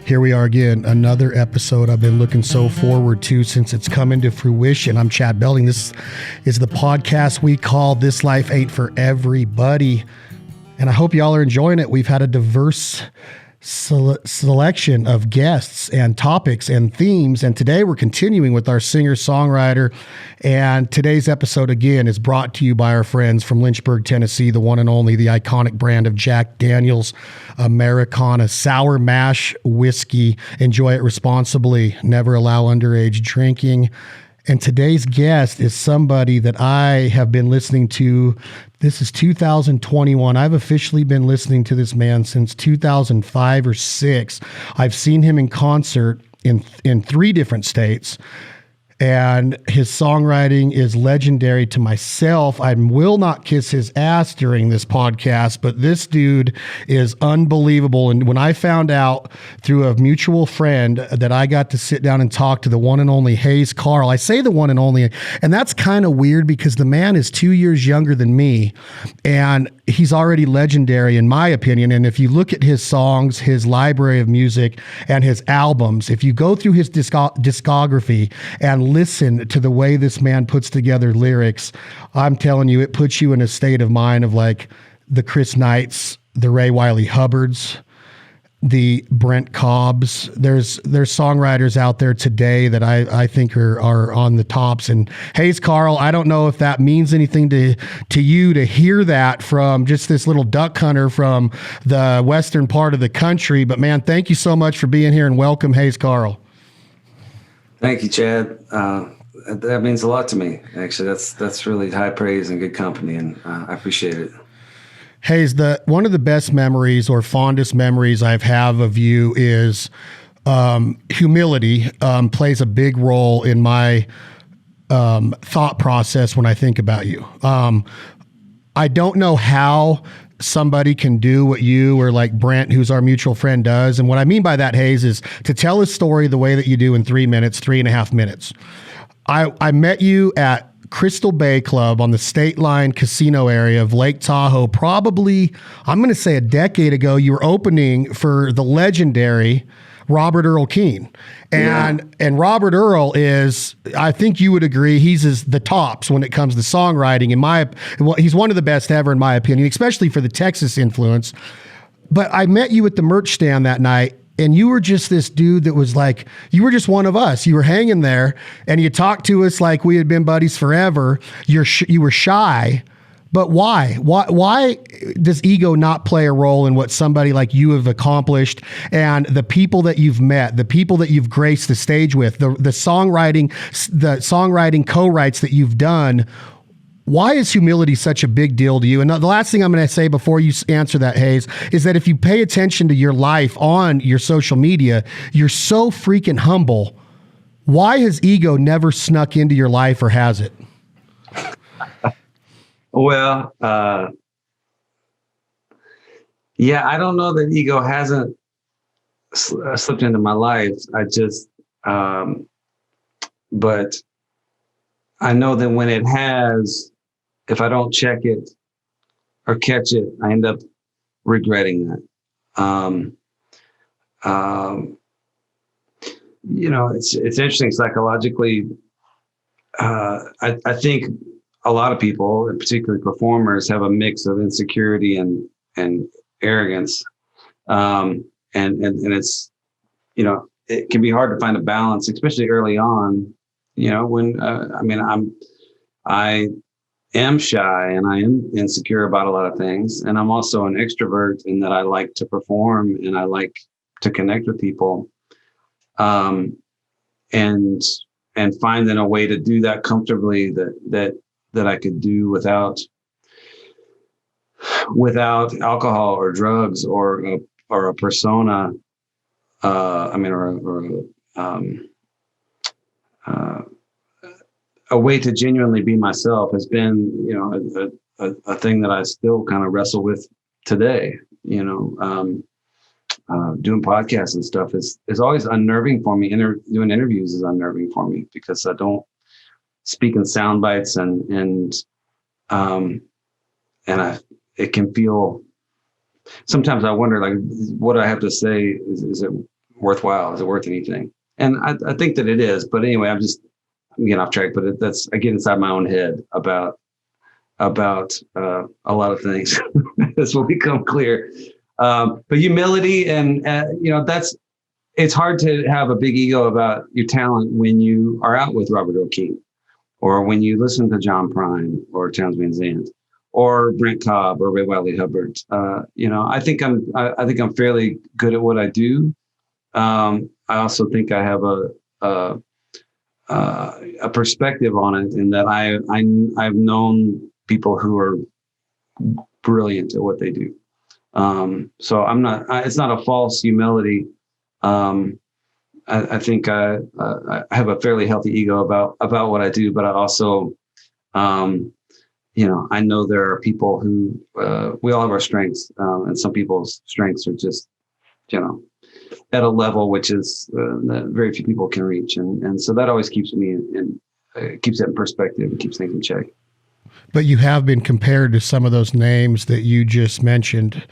Here we are again, another episode I've been looking so forward to since it's come into fruition. I'm Chad Belding. This is the podcast we call This Life Ain't For Everybody, and I hope y'all are enjoying it. We've had a diverse selection of guests and topics and themes, and today we're continuing with our singer-songwriter, and today's episode again is brought to you by our friends from Lynchburg, Tennessee, the one and only, the iconic brand of Jack Daniel's Americana Sour Mash Whiskey. Enjoy it responsibly. Never allow underage drinking. And today's guest is somebody that I have been listening to. This is 2021. I've officially been listening to this man since 2005 or 6. I've seen him in concert in 3 different states. And his songwriting is legendary to myself. I will not kiss his ass during this podcast, but this dude is unbelievable. And when I found out through a mutual friend that I got to sit down and talk to the one and only Carll, I say the one and only, and that's kind of weird because the man is 2 years younger than me, and he's already legendary in my opinion. And if you look at his songs, his library of music, and his albums, if you go through his discography and listen to the way this man puts together lyrics, I'm telling you, it puts you in a state of mind of like the Chris Knights, the Ray Wiley Hubbards, the Brent Cobbs. There's songwriters out there today that I think are on the tops. And Carll, I don't know if that means anything to you to hear that from just this little duck hunter from the western part of the country. But man, thank you so much for being here, and welcome, Carll. Thank you, Chad. That means a lot to me. Actually, that's really high praise and good company, and I appreciate it. One of the best memories or fondest memories I've of you is humility plays a big role in my thought process when I think about you. I don't know how somebody can do what you or like Brent, who's our mutual friend, does. And what I mean by that, is to tell a story the way that you do in 3.5 minutes. I met you at Crystal Bay Club on the State Line Casino area of Lake Tahoe, probably, I'm going to say a decade ago. You were opening for the legendary Robert Earl Keen. And Robert Earl is, I think you would agree, he's the tops when it comes to songwriting. He's one of the best ever in my opinion, especially for the Texas influence. But I met you at the merch stand that night, and you were just this dude that was like, you were just one of us. You were hanging there and you talked to us like we had been buddies forever. You were shy. But why? Why does ego not play a role in what somebody like you have accomplished, and the people that you've met, the people that you've graced the stage with, the songwriting co-writes that you've done? Why is humility such a big deal to you? And the last thing I'm going to say before you answer that, is that if you pay attention to your life on your social media, you're so freaking humble. Why has ego never snuck into your life, or has it? Well, I don't know that ego hasn't slipped into my life. But I know that when it has, if I don't check it or catch it, I end up regretting that. It's interesting psychologically. I think a lot of people, and particularly performers, have a mix of insecurity and arrogance. And it's, it can be hard to find a balance, especially early on, when, I am shy and I am insecure about a lot of things. And I'm also an extrovert in that I like to perform and I like to connect with people. And finding a way to do that comfortably that I could do without alcohol or drugs or a persona, a way to genuinely be myself has been, a thing that I still kind of wrestle with today. Doing podcasts and stuff is always unnerving for me. Doing interviews is unnerving for me because I don't speak in sound bites and it can feel, sometimes I wonder, like, what I have to say, is it worthwhile? Is it worth anything? And I think that it is. But anyway, I'm getting off track. But I get inside my own head about a lot of things. This will become clear. But humility and it's hard to have a big ego about your talent when you are out with Robert Earl Keen, or when you listen to John Prine or Townes Van Zandt or Brent Cobb or Ray Wylie Hubbard. I think I'm fairly good at what I do. I also think I have a perspective on it, in that I've known people who are brilliant at what they do. So it's not a false humility. I think I have a fairly healthy ego about what I do, but I also, I know there are people who, we all have our strengths, and some people's strengths are just, at a level which is that very few people can reach. And so that always keeps me keeps it in perspective and keeps things in check. But you have been compared to some of those names that you just mentioned.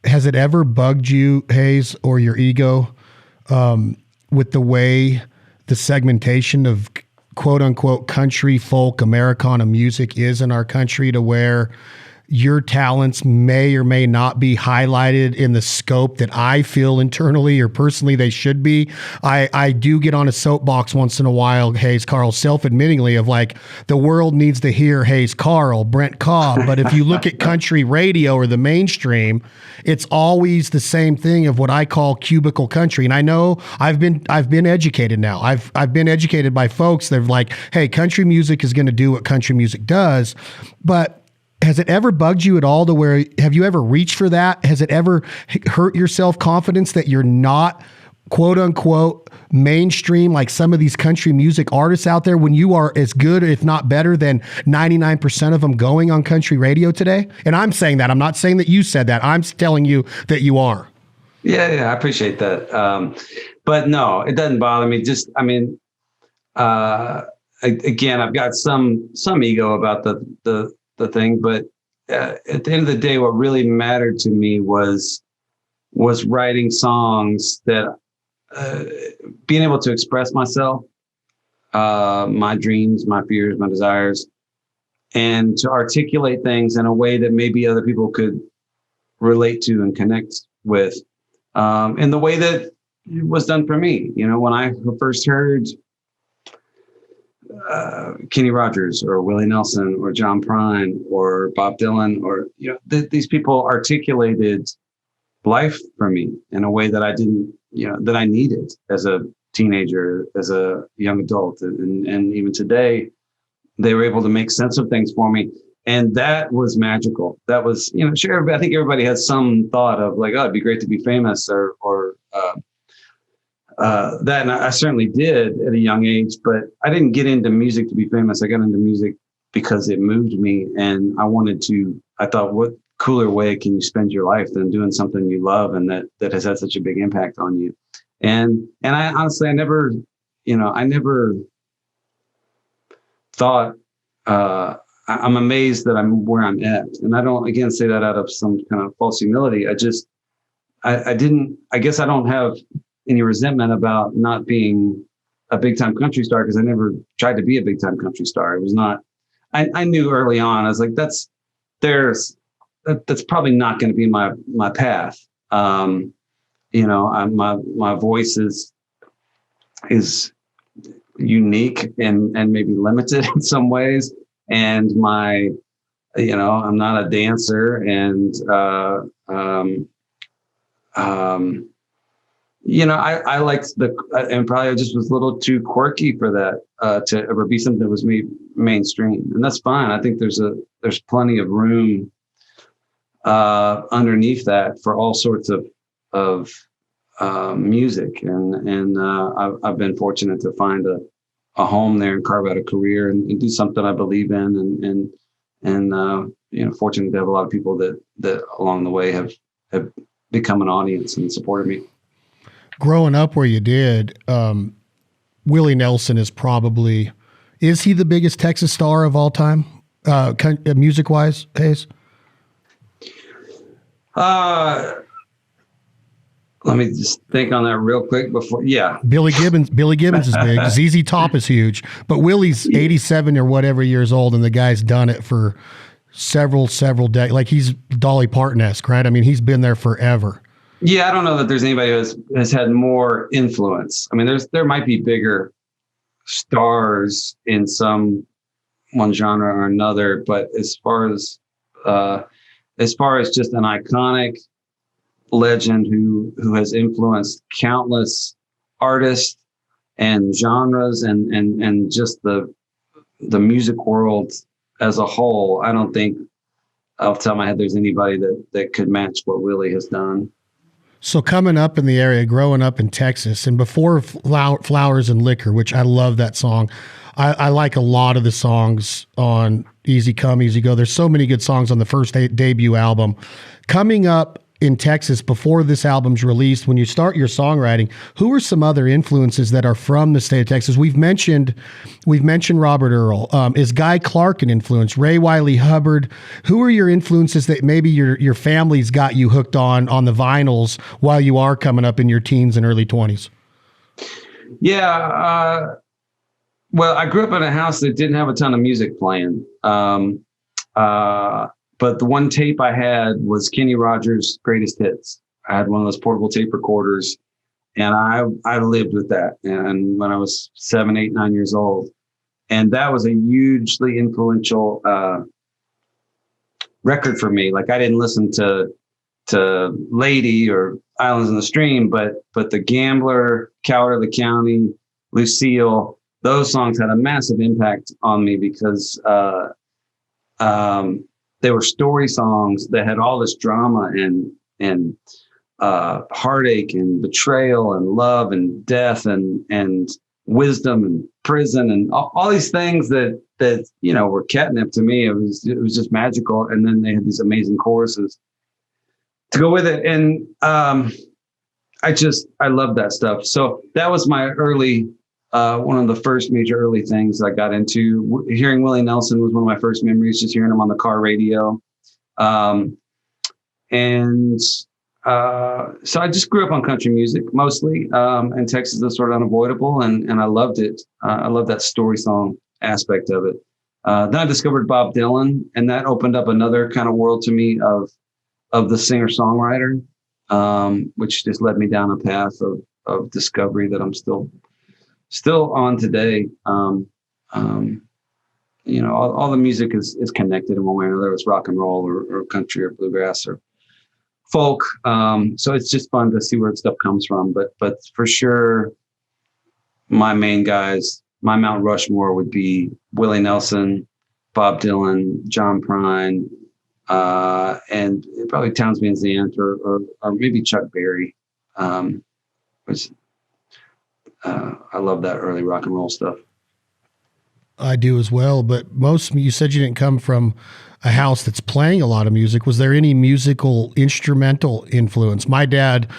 Has it ever bugged you, Hayes, or your ego, with the way the segmentation of quote unquote country, folk, Americana music is in our country, to where your talents may or may not be highlighted in the scope that I feel internally or personally they should be? I do get on a soapbox once in a while, Hayes, Carll, self-admittingly, of like, the world needs to hear Hayes, Carll, Brent Cobb. But if you look at country radio or the mainstream, it's always the same thing of what I call cubicle country. And I know I've been educated now. I've been educated by folks that are like, hey, country music is going to do what country music does. But has it ever bugged you at all, to where, have you ever reached for that? Has it ever hurt your self-confidence that you're not quote unquote mainstream like some of these country music artists out there, when you are as good, if not better than 99% of them going on country radio today? And I'm saying that, I'm not saying that you said that. I'm telling you that you are. Yeah, I appreciate that. But no, it doesn't bother me. Again, I've got some ego about the thing, but at the end of the day, what really mattered to me was writing songs that being able to express myself, my dreams, my fears, my desires, and to articulate things in a way that maybe other people could relate to and connect with, in the way that it was done for me. When I first heard Kenny Rogers or Willie Nelson or John Prine or Bob Dylan, or these people articulated life for me in a way that I didn't, that I needed as a teenager, as a young adult, and even today, they were able to make sense of things for me, and that was magical. That was, sure, I think everybody has some thought of like, oh, it'd be great to be famous, or that, and I certainly did at a young age, but I didn't get into music to be famous. I got into music because it moved me, and I thought, what cooler way can you spend your life than doing something you love and that has had such a big impact on you? And I honestly, I never thought, I'm amazed that I'm where I'm at. And I don't, again, say that out of some kind of false humility. I guess I don't have any resentment about not being a big time country star, because I never tried to be a big time country star. It was not, I knew early on, I was like, that's probably not going to be my path. My voice is unique and maybe limited in some ways. And I'm not a dancer, and, I liked and probably I just was a little too quirky for that, to ever be something that was mainstream, and that's fine. I think there's plenty of room underneath that for all sorts of music, and I've been fortunate to find a home there and carve out a career and do something I believe in, and fortunate to have a lot of people that along the way have become an audience and supported me. Growing up where you did, Willie Nelson is he the biggest Texas star of all time, music-wise, Hayes? Let me just think on that real quick before. Yeah. Billy Gibbons is big. ZZ Top is huge, but Willie's 87 or whatever years old, and the guy's done it for several decades. Like he's Dolly Parton-esque, right? I mean, he's been there forever. Yeah, I don't know that there's anybody who has had more influence. I mean, there might be bigger stars in one genre or another, but as far as just an iconic legend who has influenced countless artists and genres and just the music world as a whole, I don't think off the top of my head there's anybody that could match what Willie has done. So coming up in the area, growing up in Texas, and before Flowers and Liquor, which I love that song. I like a lot of the songs on Easy Come, Easy Go. There's so many good songs on the first debut album. Coming up in Texas, before this album's released, when you start your songwriting, who are some other influences that are from the state of Texas? We've mentioned Robert Earl. Is Guy Clark an influence? Ray Wiley Hubbard? Who are your influences that maybe your family's got you hooked on the vinyls while you are coming up in your teens and early 20s? Yeah. Well, I grew up in a house that didn't have a ton of music playing. But the one tape I had was Kenny Rogers' Greatest Hits. I had one of those portable tape recorders, and I lived with that. And when I was 7, 8, 9 years old, and that was a hugely influential record for me. Like I didn't listen to Lady or Islands in the Stream, but The Gambler, Coward of the County, Lucille, those songs had a massive impact on me because they were story songs that had all this drama and heartache and betrayal and love and death and wisdom and prison and all these things that were catnip to me. It was just magical. And then they had these amazing choruses to go with it. And I love that stuff. So that was my early one of the first major early things I got into. Hearing Willie Nelson was one of my first memories, just hearing him on the car radio. So I just grew up on country music mostly, and Texas is sort of unavoidable, and I loved it. I love that story song aspect of it. Then I discovered Bob Dylan, and that opened up another kind of world to me of the singer-songwriter, which just led me down a path of discovery that I'm still on today. All the music is connected in one way or another. It's rock and roll or country or bluegrass or folk. So it's just fun to see where stuff comes from. But for sure, my main guys, my Mount Rushmore would be Willie Nelson, Bob Dylan, John Prine, and probably Townsend Zant or maybe Chuck Berry, which I love that early rock and roll stuff. I do as well, but you said you didn't come from a house that's playing a lot of music. Was there any musical instrumental influence? My dad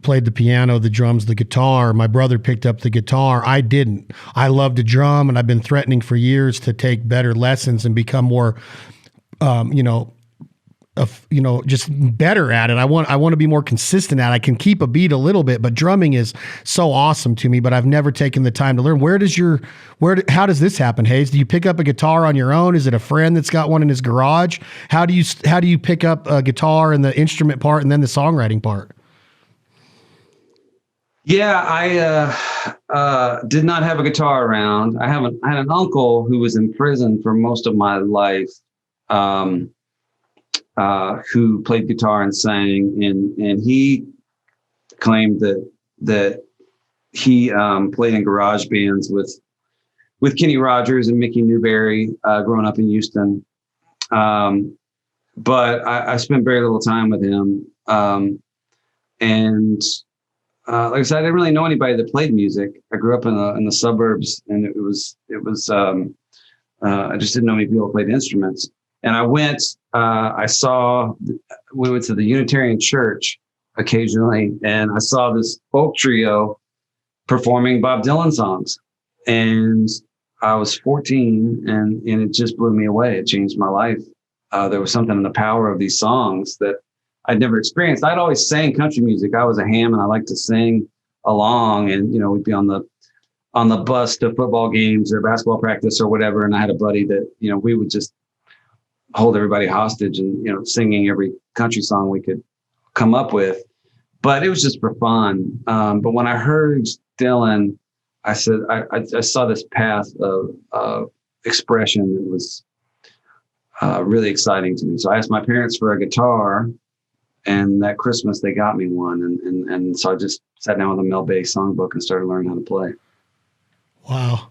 played the piano, the drums, the guitar. My brother picked up the guitar. I didn't. I love to drum, and I've been threatening for years to take better lessons and become more, just better at it. I want to be more consistent at it. I can keep a beat a little bit, but drumming is so awesome to me, but I've never taken the time to learn. How does this happen, Hayes? Do you pick up a guitar on your own? Is it a friend that's got one in his garage? How do you pick up a guitar and the instrument part and then the songwriting part? Yeah, I did not have a guitar around. I had an uncle who was in prison for most of my life, who played guitar and sang, and he claimed that he played in garage bands with Kenny Rogers and Mickey Newberry growing up in Houston. But I spent very little time with him. Like I said, I didn't really know anybody that played music. I grew up in the suburbs, and it was I just didn't know any people who played instruments. And we went to the Unitarian Church occasionally, and I saw this folk trio performing Bob Dylan songs. And I was 14, and it just blew me away. It changed my life. There was something in the power of these songs that I'd never experienced. I'd always sang country music. I was a ham and I liked to sing along, and, you know, we'd be on the bus to football games or basketball practice or whatever. And I had a buddy that, you know, we would just hold everybody hostage and, you know, singing every country song we could come up with, but it was just for fun. But when I heard Dylan, I said, I saw this path of expression that was really exciting to me. So I asked my parents for a guitar, and that Christmas they got me one. And so I just sat down with a Mel Bay songbook and started learning how to play. Wow.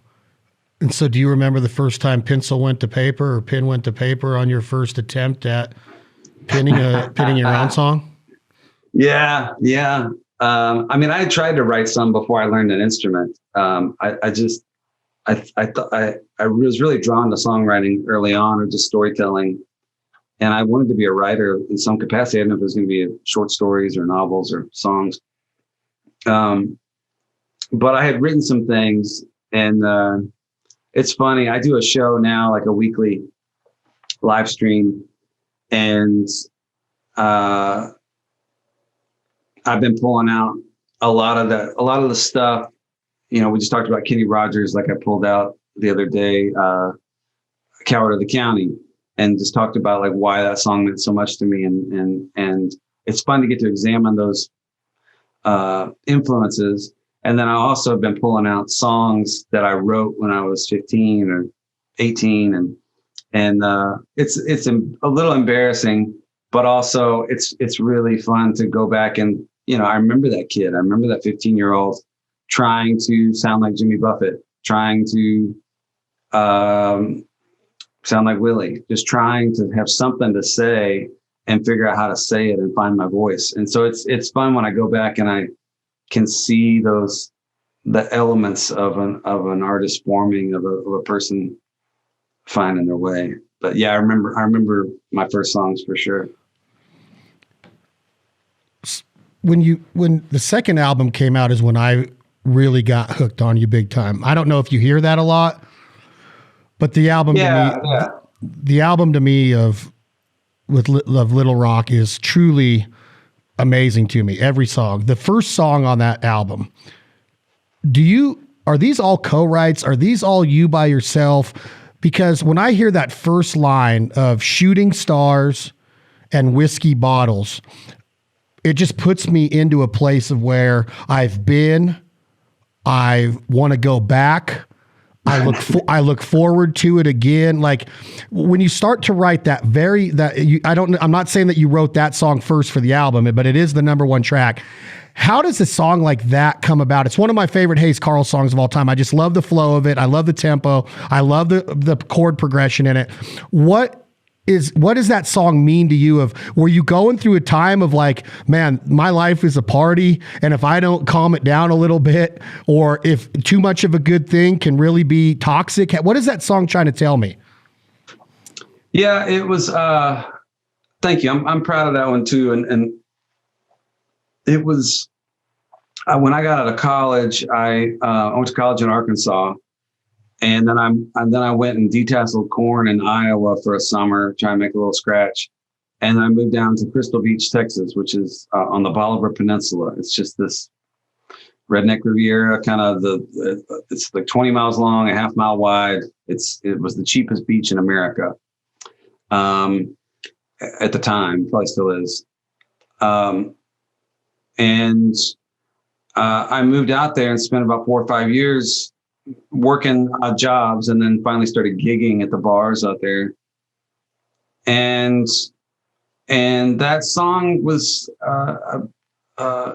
And so do you remember the first time pencil went to paper or pen went to paper on your first attempt at penning your own song? Yeah. I mean, I tried to write some before I learned an instrument. I thought I was really drawn to songwriting early on, or just storytelling. And I wanted to be a writer in some capacity. I didn't know if it was going to be short stories or novels or songs. But I had written some things, and it's funny. I do a show now, like a weekly live stream, and I've been pulling out a lot of the stuff. You know, we just talked about Kenny Rogers, like I pulled out the other day, Coward of the County, and just talked about like why that song meant so much to me. And it's fun to get to examine those influences. And then I also have been pulling out songs that I wrote when I was 15 or 18. And it's a little embarrassing, but also it's really fun to go back and, you know, I remember that kid. I remember that 15-year-old trying to sound like Jimmy Buffett, trying to sound like Willie, just trying to have something to say and figure out how to say it and find my voice. And so it's fun when I go back and I can see the elements of an artist forming, of a person finding their way. But yeah, I remember my first songs for sure. When the second album came out is when I really got hooked on you big time. I don't know if you hear that a lot, but the album the album to me of Little Rock is truly amazing to me. Every song, the first song on that album, are these all co-writes? Are these all you by yourself? Because when I hear that first line of shooting stars and whiskey bottles, it just puts me into a place of where I've been. I want to go back. I look forward to it again. Like when you start to write I'm not saying that you wrote that song first for the album, but it is the number one track. How does a song like that come about? It's one of my favorite Hayes Carll songs of all time. I just love the flow of it. I love the tempo. I love the chord progression in it. What does that song mean to you? Were you going through a time of like, man, my life is a party, and if I don't calm it down a little bit, or if too much of a good thing can really be toxic? What is that song trying to tell me? Yeah, it was, thank you. I'm proud of that one too. And it was, when I got out of college, I went to college in Arkansas. And then I went and detasseled corn in Iowa for a summer, trying to make a little scratch. And then I moved down to Crystal Beach, Texas, which is on the Bolivar Peninsula. It's just this redneck Riviera, kind of it's like 20 miles long, a half mile wide. It was the cheapest beach in America at the time, probably still is. And I moved out there and spent about 4 or 5 years working odd jobs, and then finally started gigging at the bars out there. And that song was, I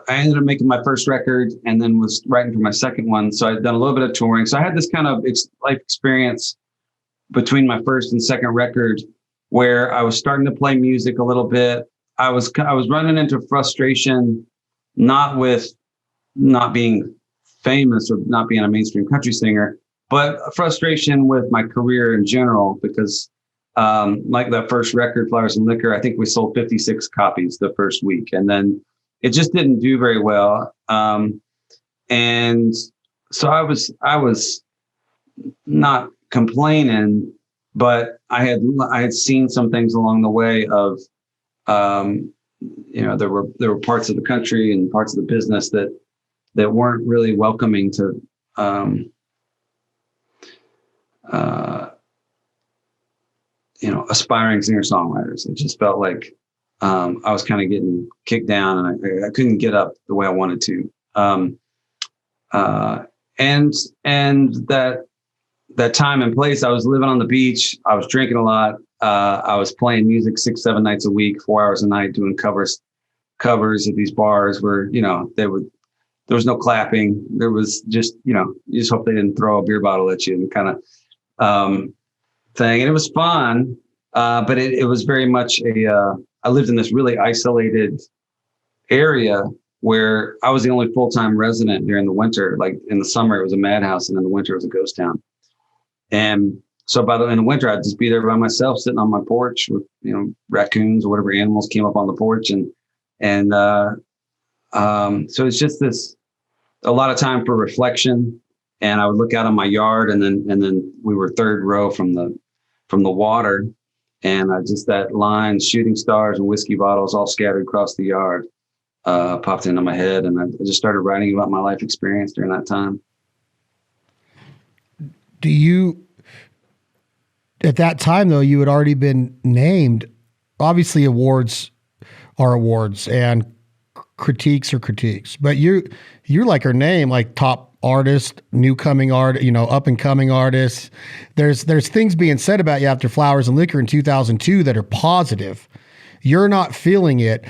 ended up making my first record and then was writing for my second one. So I'd done a little bit of touring. So I had this kind of life experience between my first and second record where I was starting to play music a little bit. I was running into frustration, not with not being famous or not being a mainstream country singer, but frustration with my career in general, because like that first record, Flowers and Liquor, I think we sold 56 copies the first week, and then it just didn't do very well. And so I was not complaining, but I had seen some things along the way of there were parts of the country and parts of the business that weren't really welcoming to aspiring singer-songwriters. It just felt like I was kind of getting kicked down, and I couldn't get up the way I wanted to. And that time and place, I was living on the beach. I was drinking a lot. I was playing music 6-7 nights a week, 4 hours a night, doing covers at these bars where, there was no clapping. There was just, you just hope they didn't throw a beer bottle at you and kind of thing. And it was fun. But it was very much I lived in this really isolated area where I was the only full-time resident during the winter. Like in the summer, it was a madhouse, and in the winter, it was a ghost town. And so in the winter, I'd just be there by myself, sitting on my porch with, raccoons or whatever animals came up on the porch. So it's just a lot of time for reflection. And I would look out on my yard, and then we were third row from the water. And just that line, shooting stars and whiskey bottles all scattered across the yard, popped into my head. And I just started writing about my life experience during that time. At that time, though, you had already been named. Obviously, awards are awards and critiques are critiques. But you're like her name, like top artist, newcoming art, up and coming artist. There's things being said about you after Flowers and Liquor in 2002 that are positive. You're not feeling it.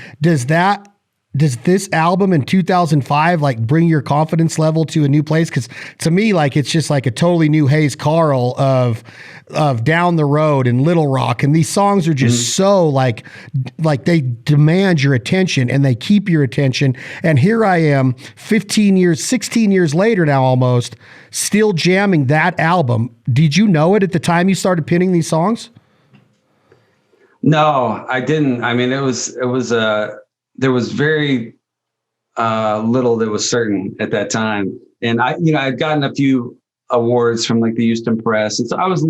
Does this album in 2005 like bring your confidence level to a new place? Because to me, like, it's just like a totally new Hayes Carll of Down the Road and Little Rock, and these songs are just so like they demand your attention and they keep your attention. And here I am 16 years later now, almost still jamming that album. Did you know it at the time you started pinning these songs? No, I didn't. I mean, there was very little that was certain at that time. And I'd gotten a few awards from like the Houston Press. And so I was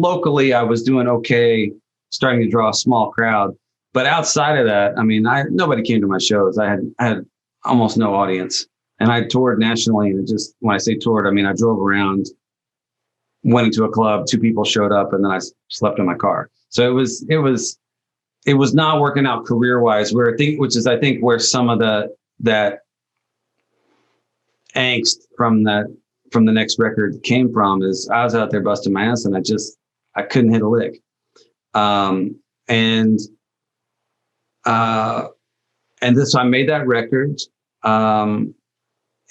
doing okay, starting to draw a small crowd. But outside of that, I mean, nobody came to my shows. I had almost no audience. And I toured nationally. And when I say toured, I mean, I drove around, went into a club, 2 people showed up, and then I slept in my car. So it was not working out career-wise, which is where some of that angst from the next record came from. Is I was out there busting my ass, and I couldn't hit a lick. So I made that record,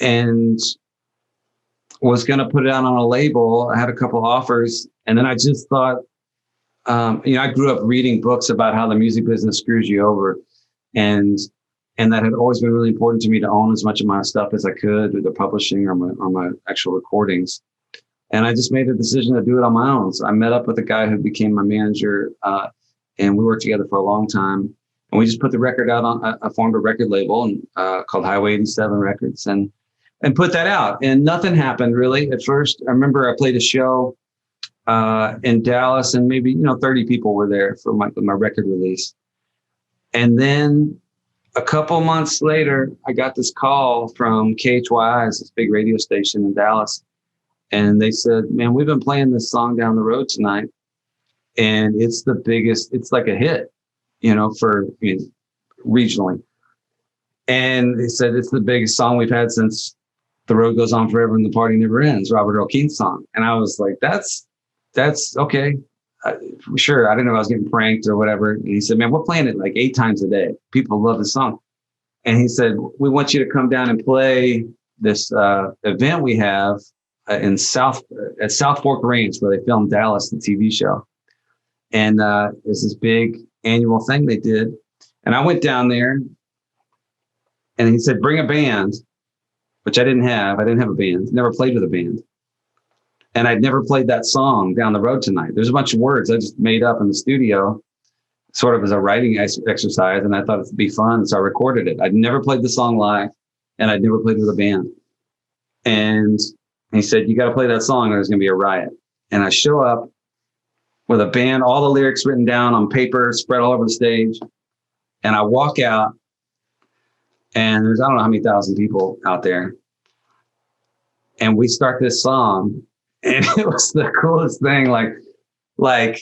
and was going to put it out on a label. I had a couple offers, and then I just thought, I grew up reading books about how the music business screws you over. And that had always been really important to me, to own as much of my stuff as I could, with the publishing or my actual recordings. And I just made a decision to do it on my own. So I met up with a guy who became my manager, and we worked together for a long time. And we just put the record out I formed a record label called Highway 87 Records, and put that out. And nothing happened really at first. I remember I played a show in Dallas, and maybe 30 people were there for my record release. And then a couple months later, I got this call from KHYI, this big radio station in Dallas, and they said, "Man, we've been playing this song Down the Road tonight, and it's the biggest. It's like a hit, regionally." And they said it's the biggest song we've had since "The Road Goes On Forever and the Party Never Ends," Robert Earl Keen's song. And I was like, that's okay. Sure. I didn't know I was getting pranked or whatever. And he said, "Man, we're playing it like 8 times a day. People love this song." And he said, "We want you to come down and play this event we have at South Fork Range, where they filmed Dallas, the TV show." And there's this big annual thing they did. And I went down there, and he said, "Bring a band," which I didn't have. I didn't have a band, never played with a band. And I'd never played that song, Down the Road Tonight. There's a bunch of words I just made up in the studio, sort of as a writing exercise. And I thought it'd be fun. So I recorded it. I'd never played the song live, and I'd never played with a band. And he said, "You got to play that song, or there's going to be a riot." And I show up with a band, all the lyrics written down on paper, spread all over the stage. And I walk out, and there's, I don't know how many thousand people out there. And we start this song, and it was the coolest thing. Like,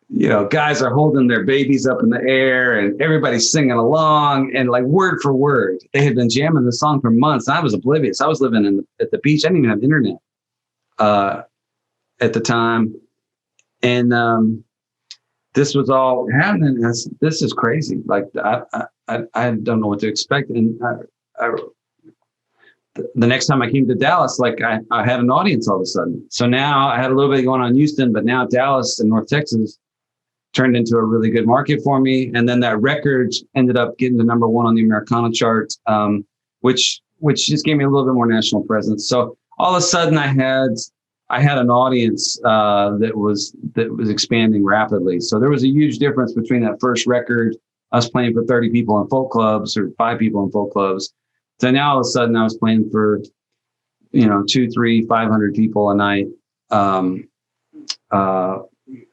you know, guys are holding their babies up in the air and everybody's singing along, and like word for word, they had been jamming the song for months. And I was oblivious. I was living at the beach. I didn't even have internet at the time. And this was all happening. This is crazy. Like I don't know what to expect. And the next time I came to Dallas, like I had an audience all of a sudden. So now I had a little bit going on in Houston, but now Dallas and North Texas turned into a really good market for me. And then that record ended up getting to #1 on the Americana Chart, which just gave me a little bit more national presence. So all of a sudden I had an audience that was expanding rapidly. So there was a huge difference between that first record, us playing for 30 people in folk clubs or 5 people in folk clubs. So now all of a sudden I was playing for, 200, 300, 500 people a night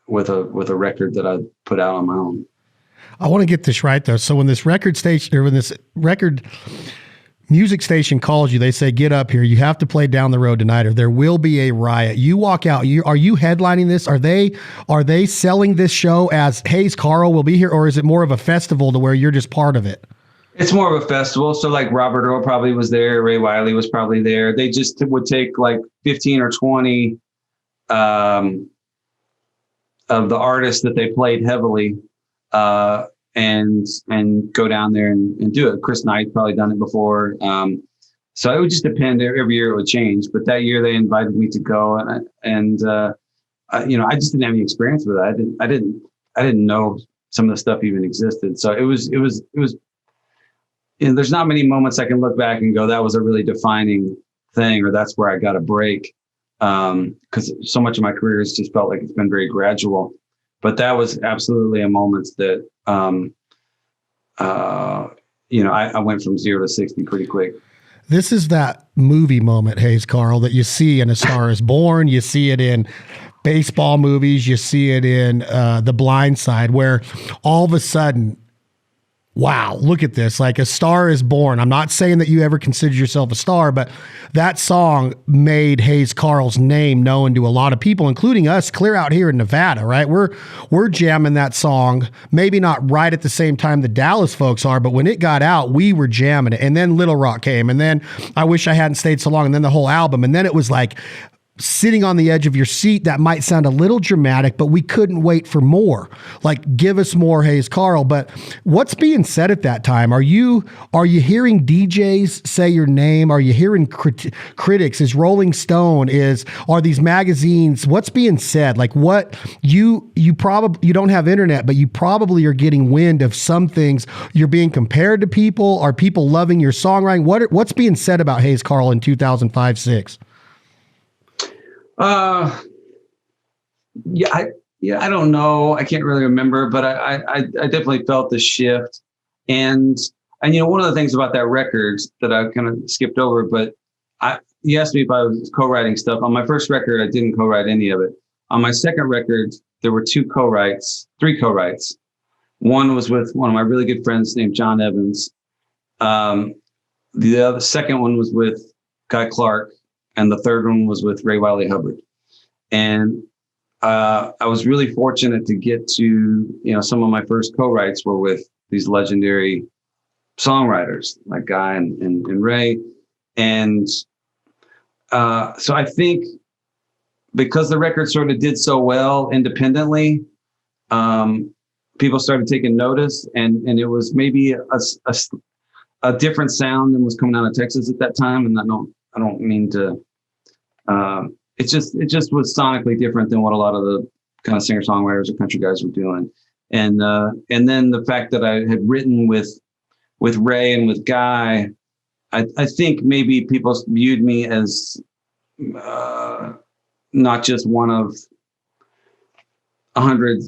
with a record that I put out on my own. I want to get this right though. So when this record music station calls you, they say, get up here. You have to play Down the Road Tonight or there will be a riot. You walk out. Are you headlining this? Are they selling this show as, hey, Carll will be here? Or is it more of a festival to where you're just part of it? It's more of a festival. So like Robert Earl probably was there. Ray Wiley was probably there. They just would take like 15 or 20 of the artists that they played heavily and go down there and do it. Chris Knight's probably done it before. So it would just depend. Every year it would change. But that year they invited me to go, and I just didn't have any experience with it. I didn't know some of the stuff even existed. So it was. There's not many moments I can look back and go, that was a really defining thing, or that's where I got a break. Because so much of my career has just felt like it's been very gradual. But that was absolutely a moment that, I went from 0 to 60 pretty quick. This is that movie moment, Hayes Carll, that you see in A Star is Born. You see it in baseball movies. You see it in The Blind Side, where all of a sudden, wow, look at this. Like A Star is Born. I'm not saying that you ever consider yourself a star, but that song made Hayes Carll's name known to a lot of people, including us clear out here in Nevada, right? We're jamming that song, maybe not right at the same time the Dallas folks are, but when it got out, we were jamming it. And then Little Rock came, and then I Wish I Hadn't Stayed So Long, and then the whole album. And then it was like sitting on the edge of your seat. That might sound a little dramatic, but we couldn't wait for more. Like, give us more, Hayes Carll. But what's being said at that time? Are you hearing DJs say your name? Are you hearing critics? Is Rolling Stone? Are these magazines? What's being said? Like, what you don't have internet, but you probably are getting wind of some things. You're being compared to people. Are people loving your songwriting? What's being said about Hayes Carll in 2005-06? I don't know. I can't really remember, but I definitely felt the shift. And one of the things about that record that I kind of skipped over, but you asked me if I was co-writing stuff. On my first record, I didn't co-write any of it. On my second record, there were three co-writes. One was with one of my really good friends named John Evans. The second one was with Guy Clark. And the third one was with Ray Wiley Hubbard. And I was really fortunate to get to, some of my first co-writes were with these legendary songwriters like Guy and Ray. And so I think because the record sort of did so well independently, people started taking notice, and it was maybe a different sound than was coming out of Texas at that time. And I don't mean to, it just was sonically different than what a lot of the kind of singer-songwriters or country guys were doing. And then the fact that I had written with Ray and with Guy, I think maybe people viewed me as not just one of 100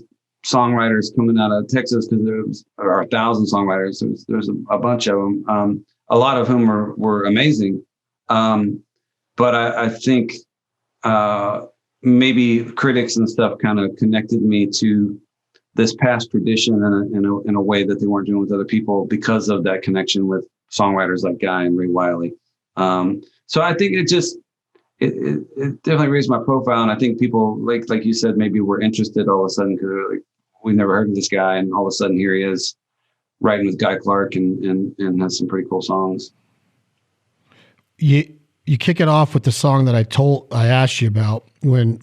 songwriters coming out of Texas, because there are 1,000 songwriters. There's a bunch of them, a lot of whom were amazing. But I think maybe critics and stuff kind of connected me to this past tradition in a way that they weren't doing with other people because of that connection with songwriters like Guy and Ray Wiley. So I think it definitely raised my profile. And I think people like you said, maybe were interested all of a sudden because like, we've never heard of this guy. And all of a sudden here he is writing with Guy Clark and has some pretty cool songs. You kick it off with the song that I asked you about when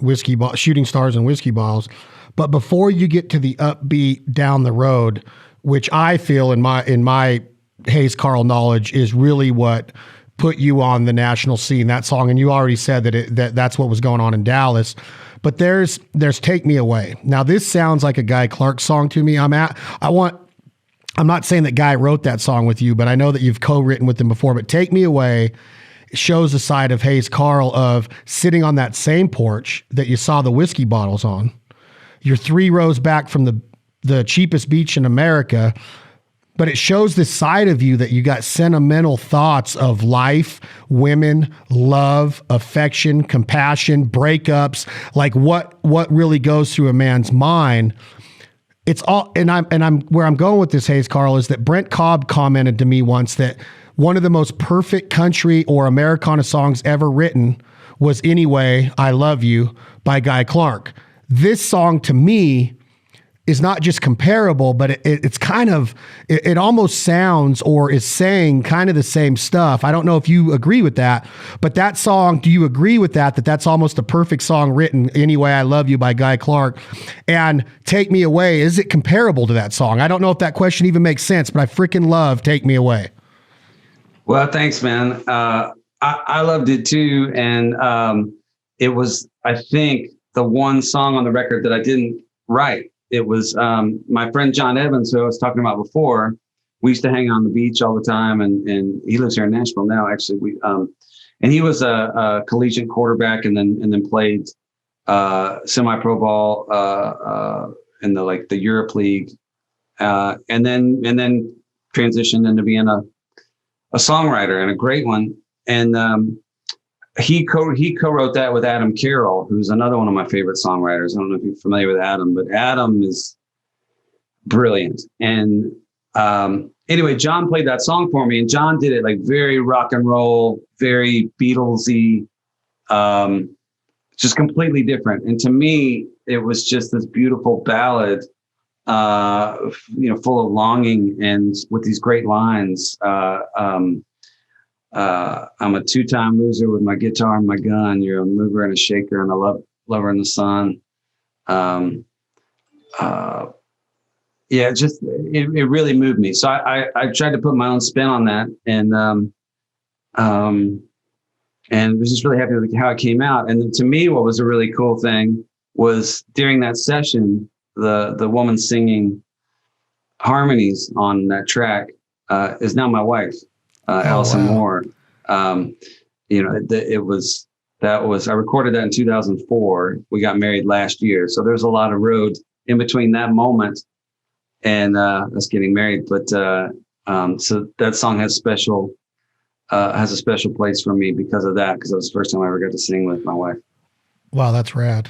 Shooting Stars and Whiskey Bottles. But before you get to the upbeat Down the Road, which I feel in my Hayes Carll knowledge is really what put you on the national scene, that song. And you already said that's what was going on in Dallas. But there's Take Me Away. Now this sounds like a Guy Clark song to me. I'm not saying that Guy wrote that song with you, but I know that you've co-written with him before. But Take Me Away shows the side of Hayes Carll of sitting on that same porch that you saw the whiskey bottles on. You're 3 rows back from the cheapest beach in America, but it shows this side of you that you got sentimental thoughts of life, women, love, affection, compassion, breakups, like what really goes through a man's mind. It's all, and I'm where I'm going with this, Hayes Carll, is that Brent Cobb commented to me once that one of the most perfect country or Americana songs ever written was Anyway, I Love You by Guy Clark. This song to me is not just comparable, but it's kind of, it almost sounds or is saying kind of the same stuff. I don't know if you agree with that, but that song, do you agree with that that's almost a perfect song written, Anyway, I Love You by Guy Clark? And Take Me Away, is it comparable to that song? I don't know if that question even makes sense, but I freaking love Take Me Away. Well, thanks, man. I loved it too. And it was, I think, the one song on the record that I didn't write. It was my friend John Evans, who I was talking about before. We used to hang on the beach all the time, and he lives here in Nashville now. Actually, and he was a collegiate quarterback, and then played semi-pro ball in the Europe League, and then transitioned into being a songwriter, and a great one. And he co-wrote that with Adam Carroll, who's another one of my favorite songwriters. I don't know if you're familiar with Adam, but Adam is brilliant. And anyway, John played that song for me, and John did it like very rock and roll, very Beatlesy, just completely different. And to me, it was just this beautiful ballad, full of longing and with these great lines. I'm a 2-time loser with my guitar and my gun. You're a mover and a shaker and a lover in the sun. It really moved me. So I tried to put my own spin on that, and was just really happy with how it came out. And to me, what was a really cool thing was during that session, the woman singing harmonies on that track is now my wife. Allison Moore. I recorded that in 2004. We got married last year. So there's a lot of road in between that moment and us getting married. But so that song has a special place for me because of that, because it was the first time I ever got to sing with my wife. Wow, that's rad.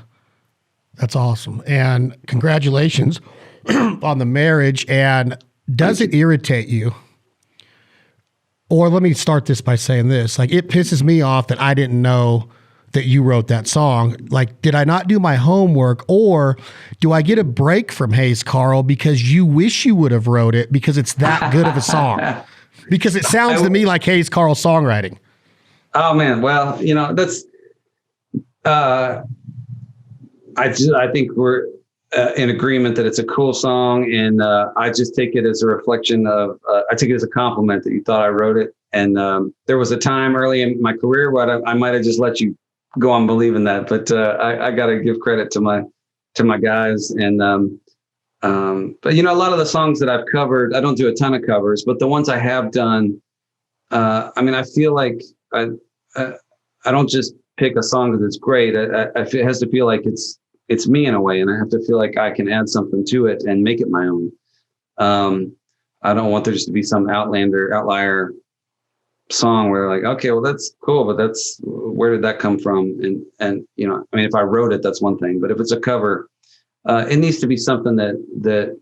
That's awesome. And congratulations on the marriage. And does it irritate you? Or let me start this by saying this, like, it pisses me off that I didn't know that you wrote that song. Like, did I not do my homework, or do I get a break from Hayes Carll because you wish you would have wrote it because it's that good of a song? Because it sounds to me like Hayes Carll songwriting. Oh man. Well, that's, I think we're in agreement that it's a cool song, and I just take it as a reflection of, I take it as a compliment that you thought I wrote it. And there was a time early in my career where I might have just let you go on believing that, but I got to give credit to my guys. And but a lot of the songs that I've covered, I don't do a ton of covers, but the ones I have done, I feel like I don't just pick a song because it's great. It has to feel like it's me in a way, and I have to feel like I can add something to it and make it my own. I don't want there just to be some outlier song where like, okay, well, that's cool, but where did that come from? And if I wrote it, that's one thing, but if it's a cover, it needs to be something that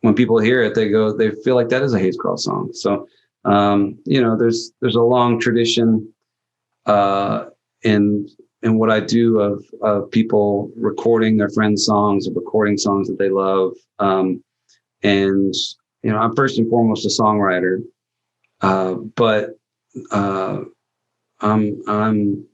when people hear it, they feel like that is a Hayes Carll song. So There's a long tradition in what I do of people recording their friends' songs or recording songs that they love. And I'm first and foremost a songwriter, but I'm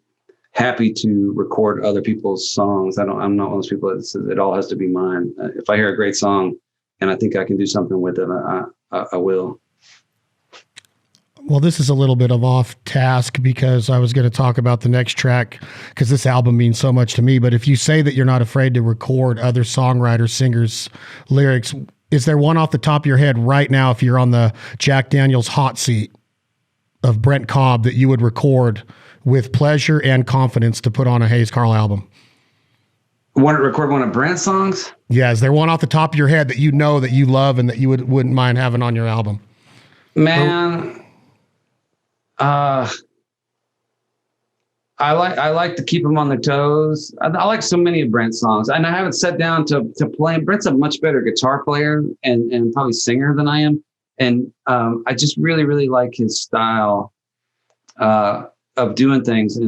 happy to record other people's songs. I'm not one of those people that says it all has to be mine. If I hear a great song and I think I can do something with it, I will. Well, this is a little bit of off task because I was going to talk about the next track because this album means so much to me. But if you say that you're not afraid to record other songwriters, singers' lyrics, is there one off the top of your head right now, if you're on the Jack Daniels hot seat of Brent Cobb, that you would record with pleasure and confidence to put on a Hayes Carll album? Want to record one of Brent's songs? Yeah, is there one off the top of your head that you know that you love and that you wouldn't mind having on your album? Man, I like to keep them on their toes. I like so many of Brent's songs, and I haven't sat down to play. Brent's a much better guitar player and probably singer than I am, and I just really, really like his style of doing things.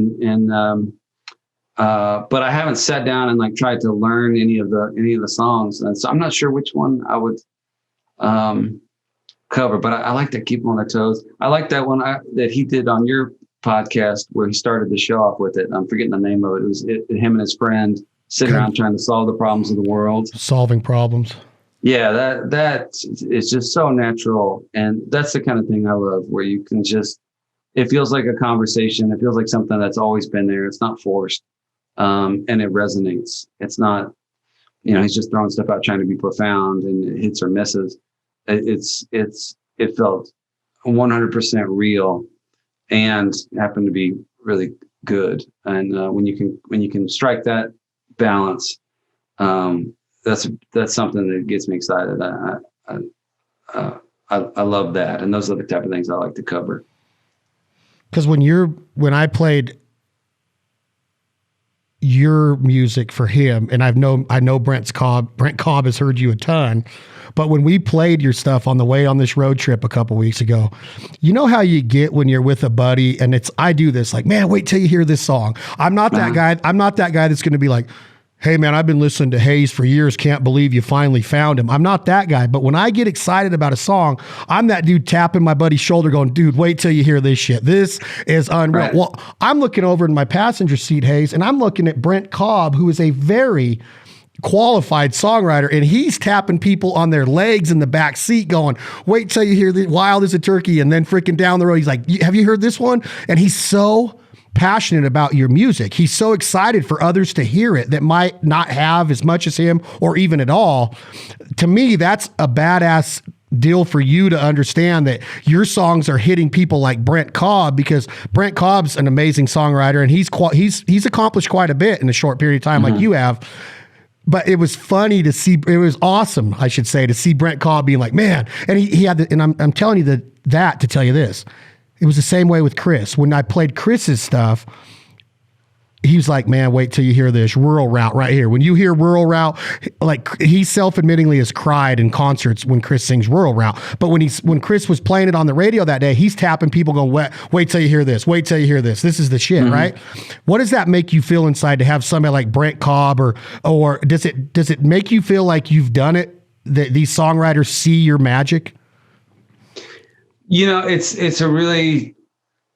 But I haven't sat down and like tried to learn any of the songs, and so I'm not sure which one I would cover. But I like to keep them on their toes. I like that one that he did on your podcast where he started the show off with it. I'm forgetting the name of it. It was him and his friend sitting around trying to solve the problems of the world. Solving problems. Yeah, that is just so natural, and that's the kind of thing I love, where you can just. It feels like a conversation. It feels like something that's always been there. It's not forced. And it resonates. It's not, he's just throwing stuff out trying to be profound and it hits or misses. It felt 100% real and happened to be really good. And when you can strike that balance, that's something that gets me excited. I love that. And those are the type of things I like to cover. Because when I played your music for him, and I know Brent Cobb has heard you a ton, but when we played your stuff on the way on this road trip a couple weeks ago, you know how you get when you're with a buddy and I do this, like, man, wait till you hear this song. I'm not that guy. I'm not that guy that's going to be like, hey man, I've been listening to Hayes for years. Can't believe you finally found him. I'm not that guy. But when I get excited about a song, I'm that dude tapping my buddy's shoulder going, dude, wait till you hear this shit. This is unreal. Right. Well, I'm looking over in my passenger seat, Hayes, and I'm looking at Brent Cobb, who is a very qualified songwriter, and he's tapping people on their legs in the back seat going, wait till you hear the Wild as a Turkey. And then freaking down the road, he's like, have you heard this one? And he's so passionate about your music. He's so excited for others to hear it that might not have as much as him or even at all. To me, that's a badass deal for you to understand that your songs are hitting people like Brent Cobb, because Brent Cobb's an amazing songwriter and he's accomplished quite a bit in a short period of time, like you have. But it was funny to see, it was awesome, I should say, to see Brent Cobb being like, man, and he had and I'm telling you that to tell you this. It was the same way with Chris. When I played Chris's stuff, he was like, man, wait till you hear this Rural Route right here. When you hear Rural Route, like he self-admittingly has cried in concerts when Chris sings Rural Route. But when Chris was playing it on the radio that day, he's tapping people going, wait till you hear this. Wait till you hear this. This is the shit, right? What does that make you feel inside to have somebody like Brent Cobb, or does it make you feel like you've done it, that these songwriters see your magic? It's a really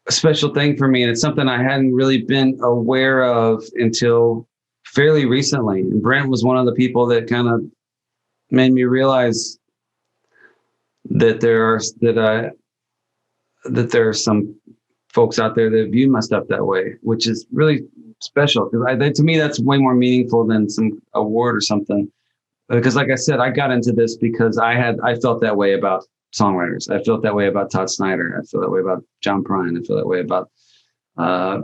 special thing for me, and it's something I hadn't really been aware of until fairly recently. And Brent was one of the people that kind of made me realize that there are some folks out there that view my stuff that way, which is really special, because to me that's way more meaningful than some award or something. Because like I said, I got into this because I felt that way about songwriters. I felt that way about Todd Snyder. I feel that way about John Prine. I feel that way about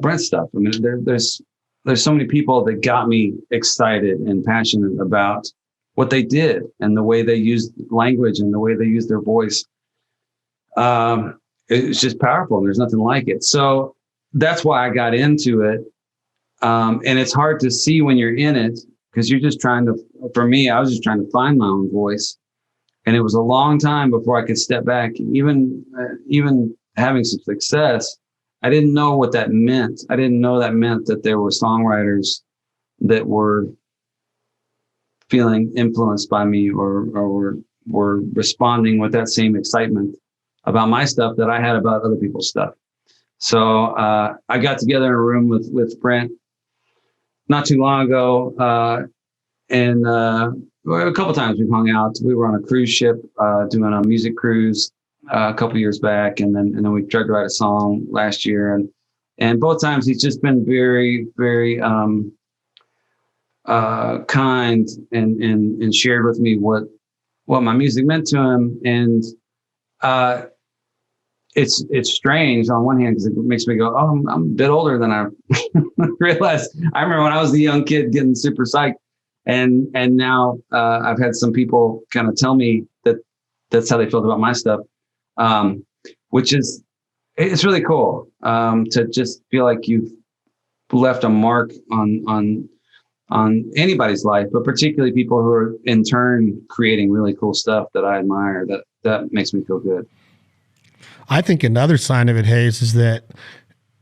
Brent's stuff. I mean, there's so many people that got me excited and passionate about what they did and the way they used language and the way they used their voice. It's just powerful, and there's nothing like it. So that's why I got into it. And it's hard to see when you're in it, because you're just for me, I was just trying to find my own voice. And it was a long time before I could step back. Even having some success, I didn't know what that meant. I didn't know that meant that there were songwriters that were feeling influenced by me or were responding with that same excitement about my stuff that I had about other people's stuff. So I got together in a room with Brent not too long ago, and a couple of times we've hung out. We were on a cruise ship doing a music cruise a couple years back, and then we tried to write a song last year, and both times he's just been very, very kind and shared with me what my music meant to him. And it's strange on one hand because it makes me go, oh, I'm a bit older than I realized. I remember when I was a young kid getting super psyched, and now I've had some people kind of tell me that that's how they felt about my stuff, which is, it's really cool to just feel like you've left a mark on anybody's life, but particularly people who are in turn creating really cool stuff that I admire. That makes me feel good. I think another sign of it, Hayes, is that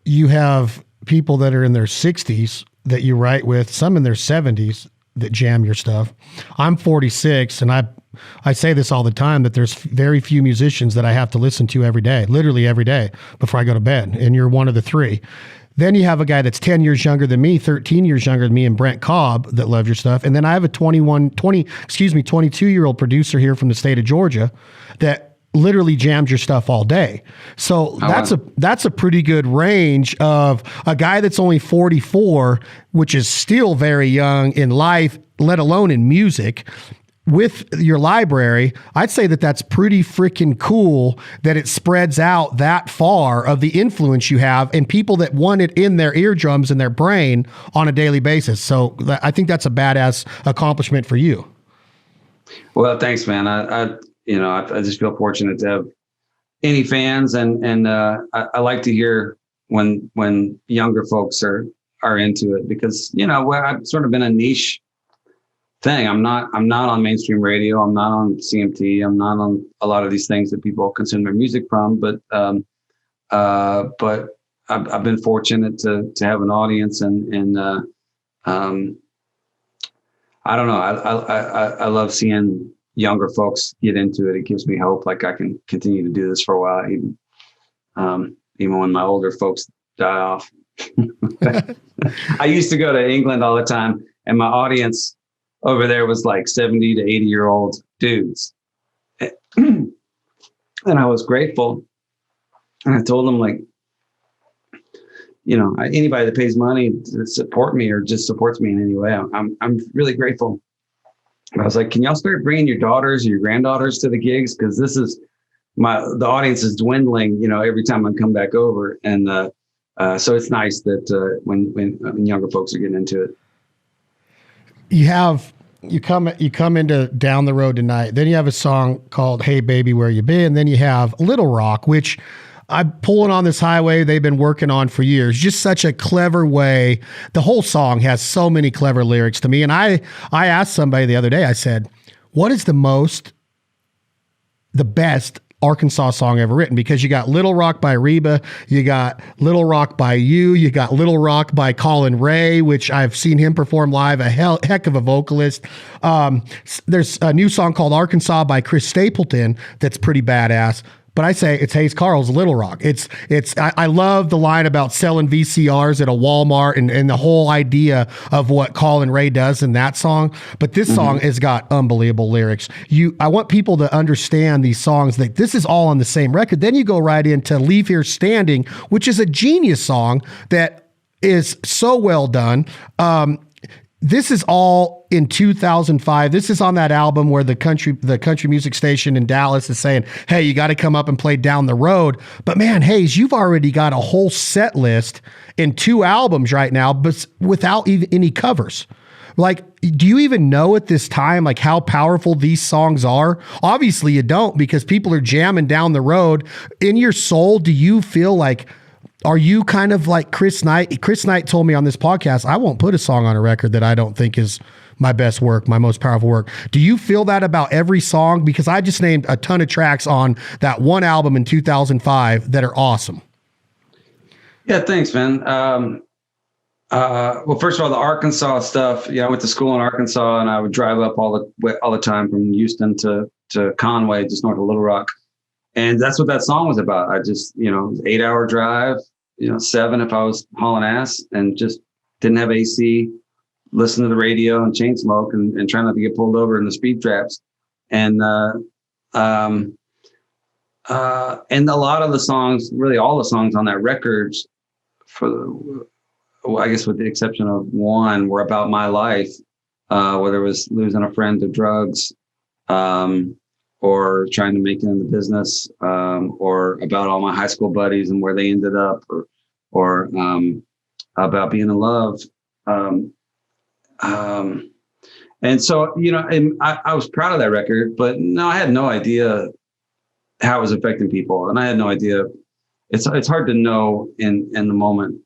you have people that are in their 60s that you write with, some in their 70s that jam your stuff. I'm 46, and I say this all the time, that there's very few musicians that I have to listen to every day, literally every day before I go to bed, and you're one of the three. Then you have a guy that's 10 years younger than me, 13 years younger than me, and Brent Cobb that loves your stuff. And then I have a 22-year-old producer here from the state of Georgia that literally jams your stuff all day. So that's a pretty good range of a guy that's only 44, which is still very young in life, let alone in music. With your library, I'd say that that's pretty freaking cool that it spreads out that far of the influence you have and people that want it in their eardrums and their brain on a daily basis. So I think that's a badass accomplishment for you. Well, thanks, man. I just feel fortunate to have any fans, and I like to hear when younger folks are into it, because I've sort of been a niche thing. I'm not on mainstream radio. I'm not on CMT. I'm not on a lot of these things that people consume their music from. But I've been fortunate to have an audience, and I don't know. I love seeing younger folks get into it. It gives me hope. Like I can continue to do this for a while, even when my older folks die off. I used to go to England all the time, and my audience over there was like 70 to 80-year-old dudes. And I was grateful. And I told them, like, anybody that pays money to support me or just supports me in any way, I'm really grateful. I was like, can y'all start bringing your daughters or your granddaughters to the gigs? Because the audience is dwindling, every time I come back over. And so it's nice that when younger folks are getting into it. You come into Down the Road Tonight. Then you have a song called Hey Baby, Where You Been? Then you have Little Rock, which I'm pulling on this highway they've been working on for years. Just such a clever way. The whole song has so many clever lyrics to me. And I asked somebody the other day, I said, what is the best Arkansas song ever written? Because you got Little Rock by Reba, you got Little Rock by You, you got Little Rock by Colin Ray, which I've seen him perform live, a heck of a vocalist. There's a new song called Arkansas by Chris Stapleton that's pretty badass. But I say it's Hayes Carll's Little Rock. I love the line about selling VCRs at a Walmart and the whole idea of what Colin Ray does in that song. But this song has got unbelievable lyrics. I want people to understand these songs, that this is all on the same record. Then you go right into Leave Here Standing, which is a genius song that is so well done. This is all in 2005. This is on that album where the country music station in Dallas is saying, hey, you got to come up and play Down the Road. But man, Hayes, you've already got a whole set list in 2 albums right now, but without even any covers. Like, do you even know at this time, like, how powerful these songs are? Obviously you don't, because people are jamming Down the Road. In your soul, do you feel like, are you kind of like Chris Knight? Chris Knight told me on this podcast, I won't put a song on a record that I don't think is my best work, my most powerful work. Do you feel that about every song? Because I just named a ton of tracks on that one album in 2005 that are awesome. Yeah, thanks, man. Well, first of all, the Arkansas stuff. Yeah, I went to school in Arkansas, and I would drive up all the time from Houston to Conway, just north of Little Rock, and that's what that song was about. I just, 8-hour drive, 7 if I was hauling ass, and just didn't have AC, listen to the radio and chain smoke, and try not to get pulled over in the speed traps, and a lot of the songs, really all the songs on that record, I guess with the exception of one, were about my life, whether it was losing a friend to drugs, or trying to make it in the business, or about all my high school buddies and where they ended up, or about being in love. And so, and I was proud of that record, but no, I had no idea how it was affecting people. And I had no idea. It's hard to know in the moment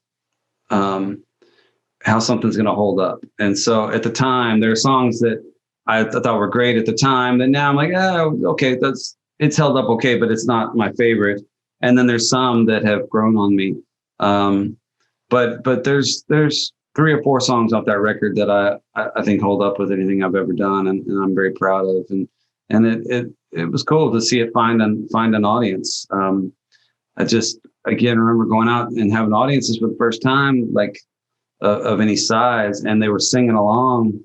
how something's going to hold up. And so at the time, there are songs that I thought were great at the time that now I'm like, oh, okay, it's held up okay, but it's not my favorite. And then there's some that have grown on me. But there's 3 or 4 songs off that record that I think hold up with anything I've ever done, and I'm very proud of. And it was cool to see it find an audience. I just, again, remember going out and having audiences for the first time, like of any size, and they were singing along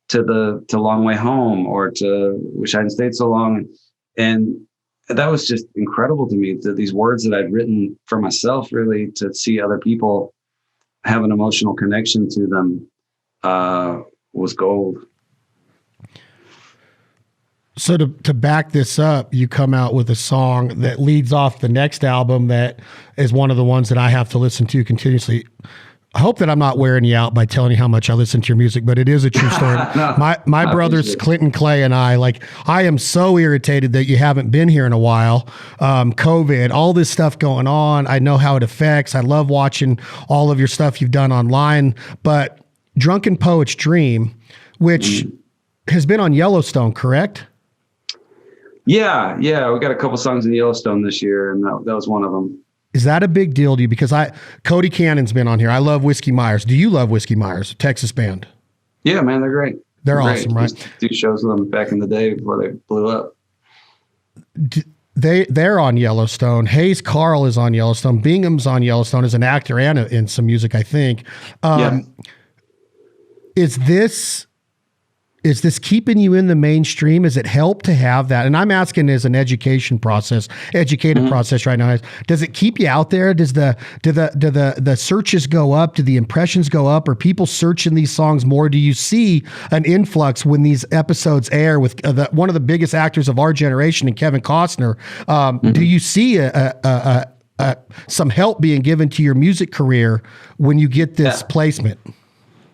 to Long Way Home or to Wish I Hadn't Stayed So Long. And that was just incredible to me, that these words that I'd written for myself, really, to see other people have an emotional connection to them was gold. So to back this up, you come out with a song that leads off the next album that is one of the ones that I have to listen to continuously. I hope that I'm not wearing you out by telling you how much I listen to your music, but it is a true story. No, my brothers, Clinton Clay and I am so irritated that you haven't been here in a while. COVID, all this stuff going on. I know how it affects. I love watching all of your stuff you've done online, but Drunken Poets Dream, which has been on Yellowstone, correct? Yeah. We got a couple songs in Yellowstone this year, and that was one of them. Is that a big deal to you? Because Cody Cannon's been on here. I love Whiskey Myers. Do you love Whiskey Myers, Texas band? Yeah, man, they're great. They're awesome, right? Used to do shows with them back in the day before they blew up. They're on Yellowstone. Hayes Carll is on Yellowstone. Bingham's on Yellowstone as an actor and in some music, I think. Is this keeping you in the mainstream? Has it helped to have that? And I'm asking as an educated process right now. Does it keep you out there? Do the searches go up? Do the impressions go up? Are people searching these songs more? Do you see an influx when these episodes air with one of the biggest actors of our generation, and Kevin Costner? Do you see some help being given to your music career when you get this placement?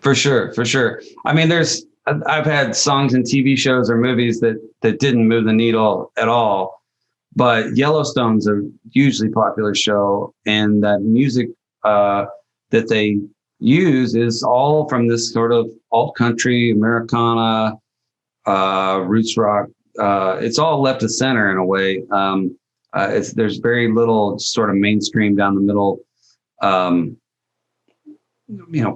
For sure. I mean, I've had songs in TV shows or movies that didn't move the needle at all, but Yellowstone's a hugely popular show, and that music that they use is all from this sort of alt country, Americana, roots rock. It's all left of center in a way. There's very little sort of mainstream down the middle.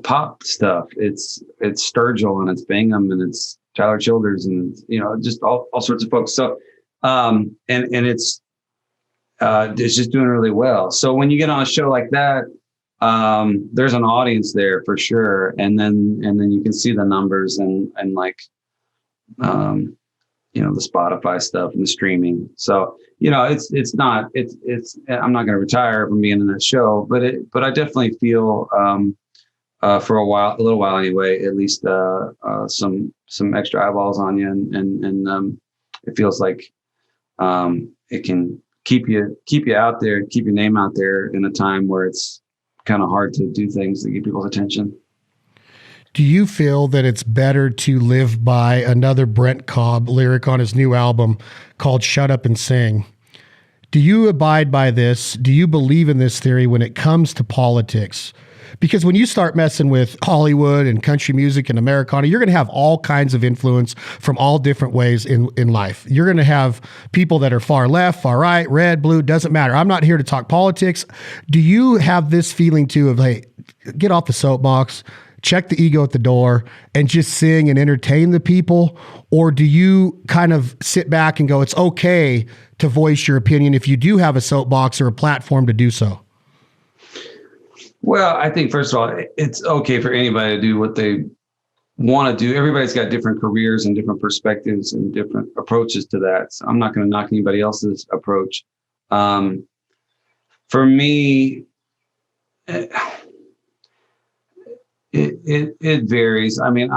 Pop stuff. It's Sturgill, and it's Bingham, and it's Tyler Childers, and just all sorts of folks. So, and it's just doing really well. So when you get on a show like that, there's an audience there for sure, and then you can see the numbers and the Spotify stuff and the streaming. So it's not. I'm not going to retire from being in that show, but I definitely feel. For a little while anyway, at least some extra eyeballs on you, and it feels like it can keep you out there, keep your name out there in a time where it's kind of hard to do things that get people's attention. Do you feel that it's better to live by another Brent Cobb lyric on his new album called "Shut Up and Sing"? Do you abide by this? Do you believe in this theory when it comes to politics? Because when you start messing with Hollywood and country music and Americana, you're going to have all kinds of influence from all different ways in life. You're going to have people that are far left, far right, red, blue, doesn't matter. I'm not here to talk politics. Do you have this feeling too of, hey, get off the soapbox, check the ego at the door, and just sing and entertain the people? Or do you kind of sit back and go, it's okay to voice your opinion if you do have a soapbox or a platform to do so? Well, I think, first of all, it's okay for anybody to do what they want to do. Everybody's got different careers and different perspectives and different approaches to that. So I'm not going to knock anybody else's approach. For me, it varies. I mean,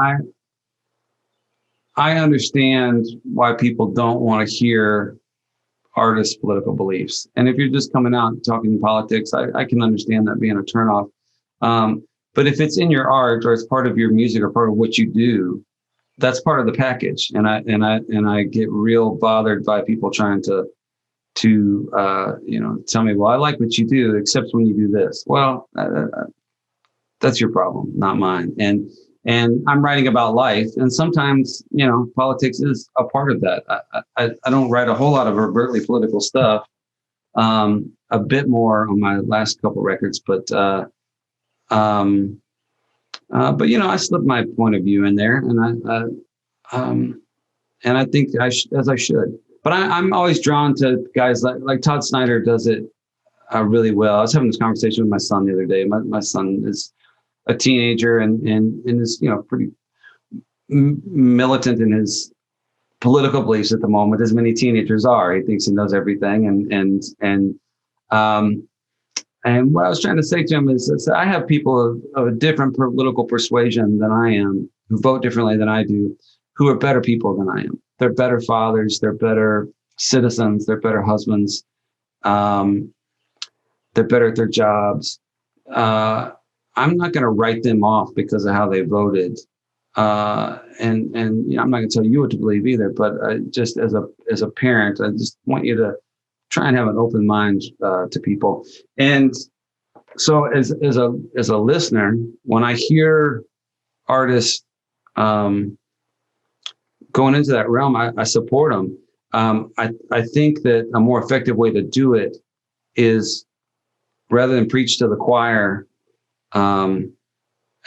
I understand why people don't want to hear artists' political beliefs. And if you're just coming out and talking politics, I can understand that being a turnoff. But if it's in your art or it's part of your music or part of what you do, that's part of the package. And I get real bothered by people trying to tell me, well, I like what you do, except when you do this. Well, that's your problem, not mine. And I'm writing about life, and sometimes, politics is a part of that. I don't write a whole lot of overtly political stuff, a bit more on my last couple records, but I slip my point of view in there, and I think I should. But I'm always drawn to guys like Todd Snyder does it really well. I was having this conversation with my son the other day. My son is a teenager and is, pretty militant in his political beliefs at the moment, as many teenagers are. He thinks he knows everything. And what I was trying to say to him is I have people of a different political persuasion than I am, who vote differently than I do, who are better people than I am. They're better fathers. They're better citizens. They're better husbands. They're better at their jobs. I'm not going to write them off because of how they voted. And I'm not going to tell you what to believe either, but just as a parent, I just want you to try and have an open mind to people. And so as a listener, when I hear artists going into that realm, I support them. I think that a more effective way to do it is, rather than preach to the choir,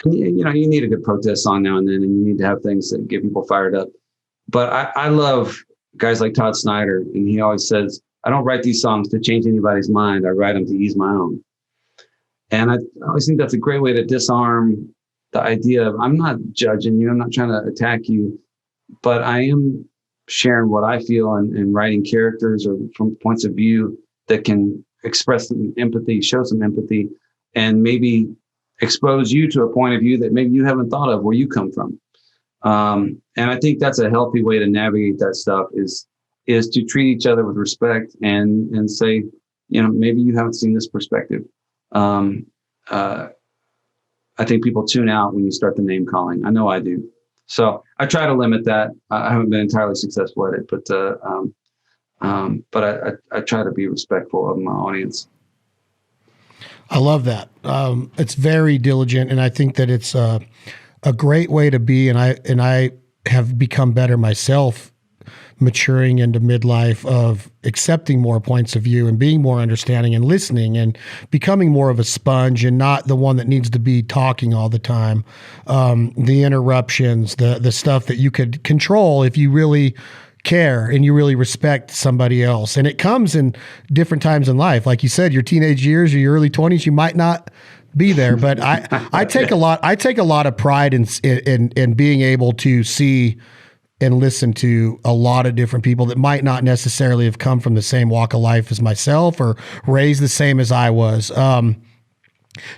you need a good protest song now and then, and you need to have things that get people fired up. But I love guys like Todd Snyder, and he always says, I don't write these songs to change anybody's mind. I write them to ease my own. And I always think that's a great way to disarm the idea of, I'm not judging you, I'm not trying to attack you, but I am sharing what I feel and writing characters or from points of view that can express some empathy, show some empathy, and maybe expose you to a point of view that maybe you haven't thought of where you come from. And I think that's a healthy way to navigate that stuff is to treat each other with respect and say, maybe you haven't seen this perspective. I think people tune out when you start the name calling. I know I do. So I try to limit that. I haven't been entirely successful at it, but I try to be respectful of my audience. I love that. It's very diligent, and I think that it's a great way to be. And I have become better myself, maturing into midlife, of accepting more points of view and being more understanding and listening and becoming more of a sponge and not the one that needs to be talking all the time. The interruptions, the stuff that you could control if you really care and you really respect somebody else. And it comes in different times in life. Like you said, your teenage years or your early 20s, you might not be there, but I take a lot of pride in being able to see and listen to a lot of different people that might not necessarily have come from the same walk of life as myself or raised the same as I was.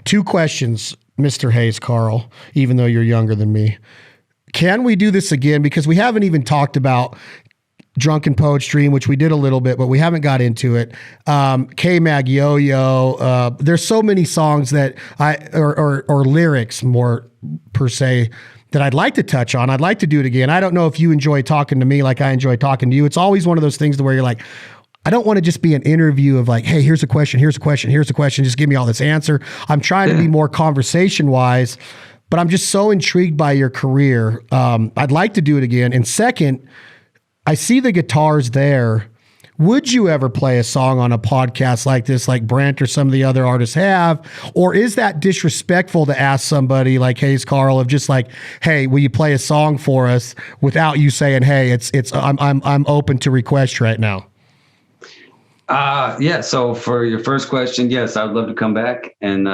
2 questions, Mr. Hayes, Carll, even though you're younger than me. Can we do this again? Because we haven't even talked about Drunken Poets Dream, which we did a little bit, but we haven't got into it. K-Mag Yo-Yo. There's so many songs that or lyrics more per se that I'd like to touch on. I'd like to do it again. I don't know if you enjoy talking to me like I enjoy talking to you. It's always one of those things to where you're like, I don't want to just be an interview of like, hey, here's a question, here's a question, here's a question. Just give me all this answer. I'm trying to be more conversation wise, but I'm just so intrigued by your career. I'd like to do it again. And second, I see the guitars there. Would you ever play a song on a podcast like this, like Brent or some of the other artists have? Or is that disrespectful to ask somebody like Hayes Carll of just like, hey, will you play a song for us without you saying, hey, I'm open to request right now? Yeah. So for your first question, yes, I'd love to come back and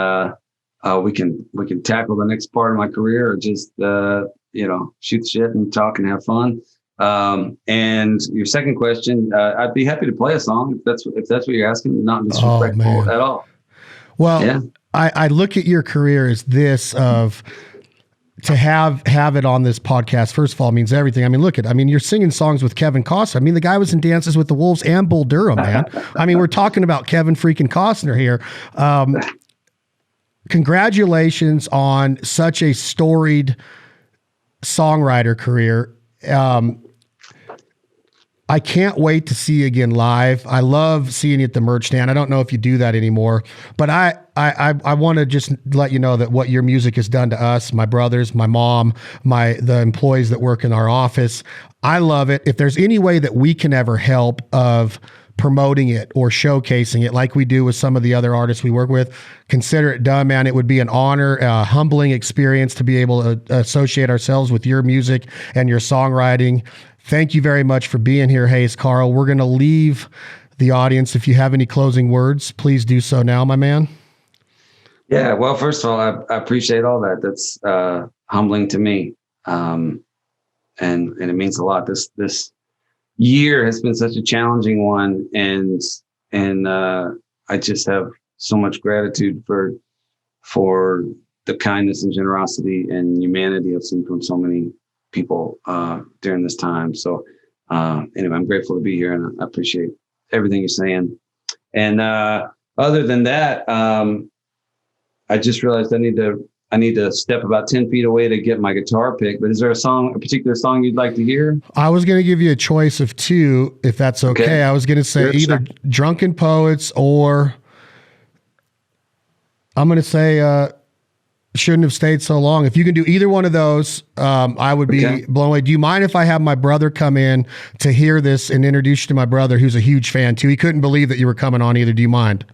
we can tackle the next part of my career, or just shoot the shit and talk and have fun. And your second question, I'd be happy to play a song if that's what you're asking. Not disrespectful at all. Well, yeah. I look at your career as this of to have it on this podcast. First of all, means everything. I mean, you're singing songs with Kevin Costner. I mean, the guy was in Dances with the Wolves and Bull Durham, man. I mean, we're talking about Kevin freaking Costner here. Congratulations on such a storied songwriter career. I can't wait to see you again live. I love seeing you at the merch stand. I don't know if you do that anymore, but I want to just let you know that what your music has done to us, my brothers, my mom, the employees that work in our office. I love it. If there's any way that we can ever help of promoting it or showcasing it like we do with some of the other artists we work with, consider it done, man. It would be an honor, a humbling experience to be able to associate ourselves with your music and your songwriting. Thank you very much for being here, Hayes Carll. We're going to leave the audience. If you have any closing words, please do so now, my man. Yeah. Well, first of all, I appreciate all that. That's humbling to me. And it means a lot. This year has been such a challenging one. And I just have so much gratitude for the kindness and generosity and humanity I've seen from so many people during this time. So anyway, I'm grateful to be here, and I appreciate everything you're saying. And other than that, I just realized I need to step about 10 feet away to get my guitar picked. But is there a particular song you'd like to hear? I was going to give you a choice of two, if that's okay. I was going to say either Drunken Poets or I'm going to say Shouldn't Have Stayed So Long. If you can do either one of those, I would be blown away. Do you mind if I have my brother come in to hear this and introduce you to my brother, who's a huge fan too? He couldn't believe that you were coming on either. Do you mind?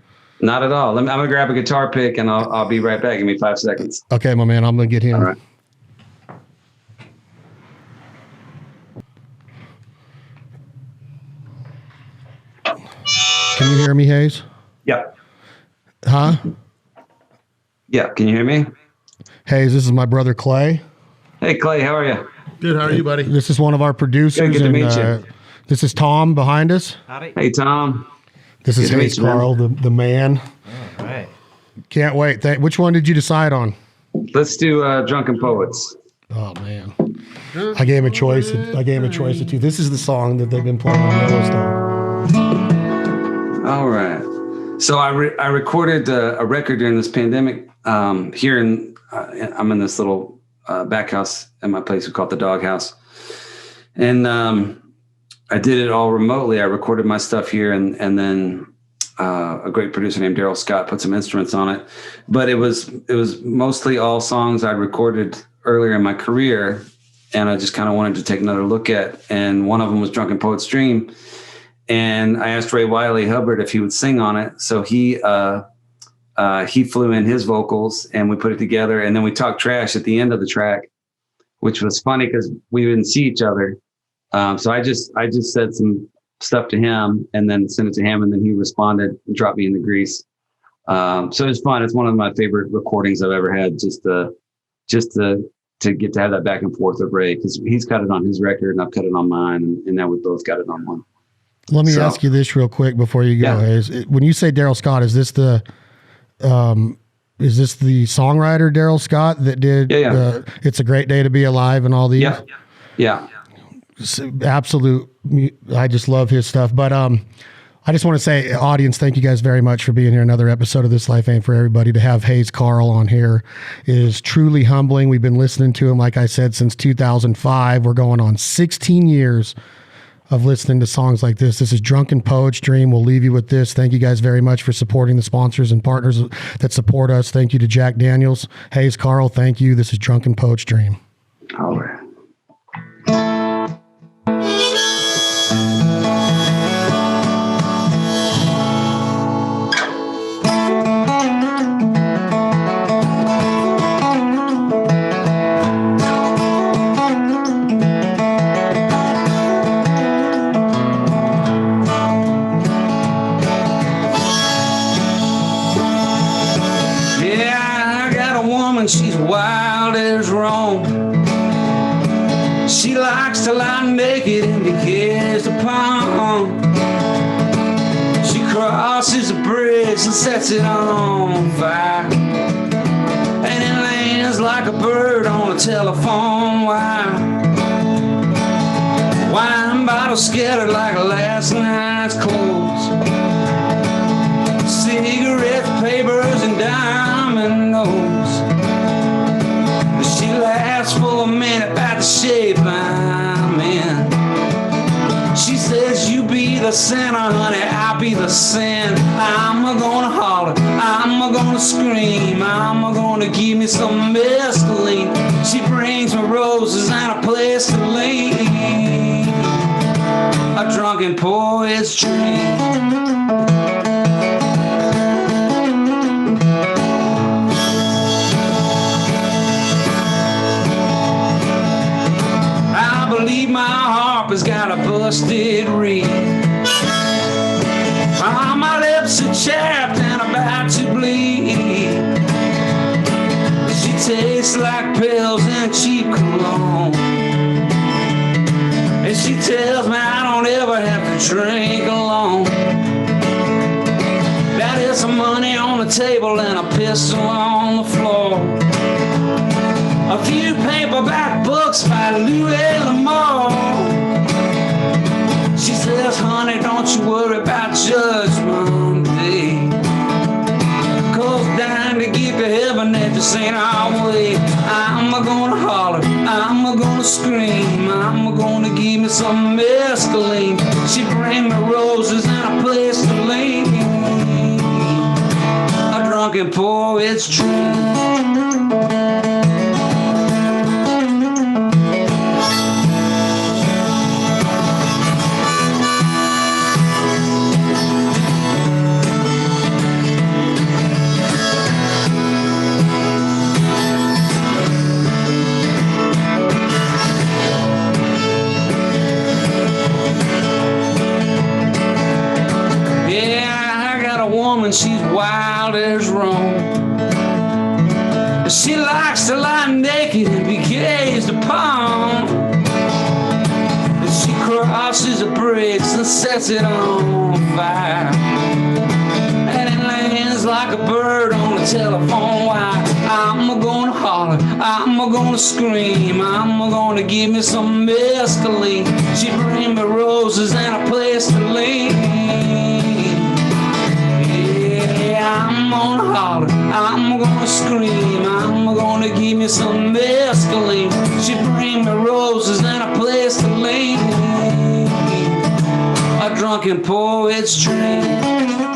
Not at all. I'm going to grab a guitar pick and I'll be right back. Give me 5 seconds. Okay, my man. I'm going to get him. All right. Can you hear me, Hayes? Yeah. Huh? Yeah. Can you hear me? Hayes, this is my brother Clay. Hey, Clay. How are you? Good. How are you, buddy? This is one of our producers. Good to meet you. This is Tom behind us. Howdy. Hey, Tom. This is Hayes Carll, the man. All right. Can't wait. Which one did you decide on? Let's do Drunken Poets. Oh, man. I gave him a choice. I gave him a choice of two. This is the song that they've been playing on Yellowstone. All right. So I recorded a record during this pandemic here I'm in this little back house at my place. We call it the Dog House. And I did it all remotely. I recorded my stuff here and then a great producer named Daryl Scott put some instruments on it. But it was mostly all songs I recorded earlier in my career. And I just kind of wanted to take another look at. And one of them was Drunken Poets Dream. And I asked Ray Wiley Hubbard if he would sing on it. So he flew in his vocals and we put it together. And then we talked trash at the end of the track, which was funny because we didn't see each other. So I just said some stuff to him and then sent it to him. And then he responded and dropped me in the grease. So it was fun. It's one of my favorite recordings I've ever had, just to get to have that back and forth with Ray, because he's cut it on his record and I've cut it on mine. And now we both got it on one. Let me ask you this real quick before you go. Yeah. When you say Daryl Scott, is this the songwriter Daryl Scott that did It's a Great Day to Be Alive and all these? Yeah. Absolute. I just love his stuff. But I just want to say, audience, thank you guys very much for being here. Another episode of This Life Ain't For Everybody. To have Hayes Carll on here is truly humbling. We've been listening to him, like I said, since 2005. We're going on 16 years of listening to songs like this. This is Drunken Poets Dream. We'll leave you with this. Thank you guys very much for supporting the sponsors and partners that support us. Thank you to Jack Daniels. Hayes, Carl, thank you. This is Drunken Poets Dream. All right. She's wild as Rome. She likes to lie naked and be kissed upon. She crosses the bridge and sets it on fire, and it lands like a bird on a telephone wire. Wine bottles scattered like last night's clothes. Cigarettes, papers, and diamond notes. She laughs for a minute at the shape I'm in. She says, you be the sinner, honey, I'll be the sin. I'm gonna holler, I'm gonna scream, I'm gonna give me some mescaline. She brings me roses and a place to lay. A drunken poet's dream. My harp has got a busted reed. My lips are chapped and about to bleed. She tastes like pills and cheap cologne, and she tells me I don't ever have to drink alone. That is some money on the table and a pistol on the floor. A few paperback books by Louis L'Amour. She says, honey, don't you worry about Judgment Day, 'cause dying to get to heaven, that just ain't our way. I'm gonna holler, I'm gonna scream, I'm gonna give me some mescaline. She bring me roses and a place to lay. A drunken poet's dream. She's wild as Rome. She likes to lie naked and be gazed upon. She crosses a bridge and sets it on fire, and it lands like a bird on a telephone wire. I'm gonna holler, I'm gonna scream, I'm gonna give me some mescaline. She bring me roses and a place to lay. I'm gonna holler, I'm gonna scream, I'm gonna give me some mescaline. She bring me roses and a place to lay. A drunken poet's dream.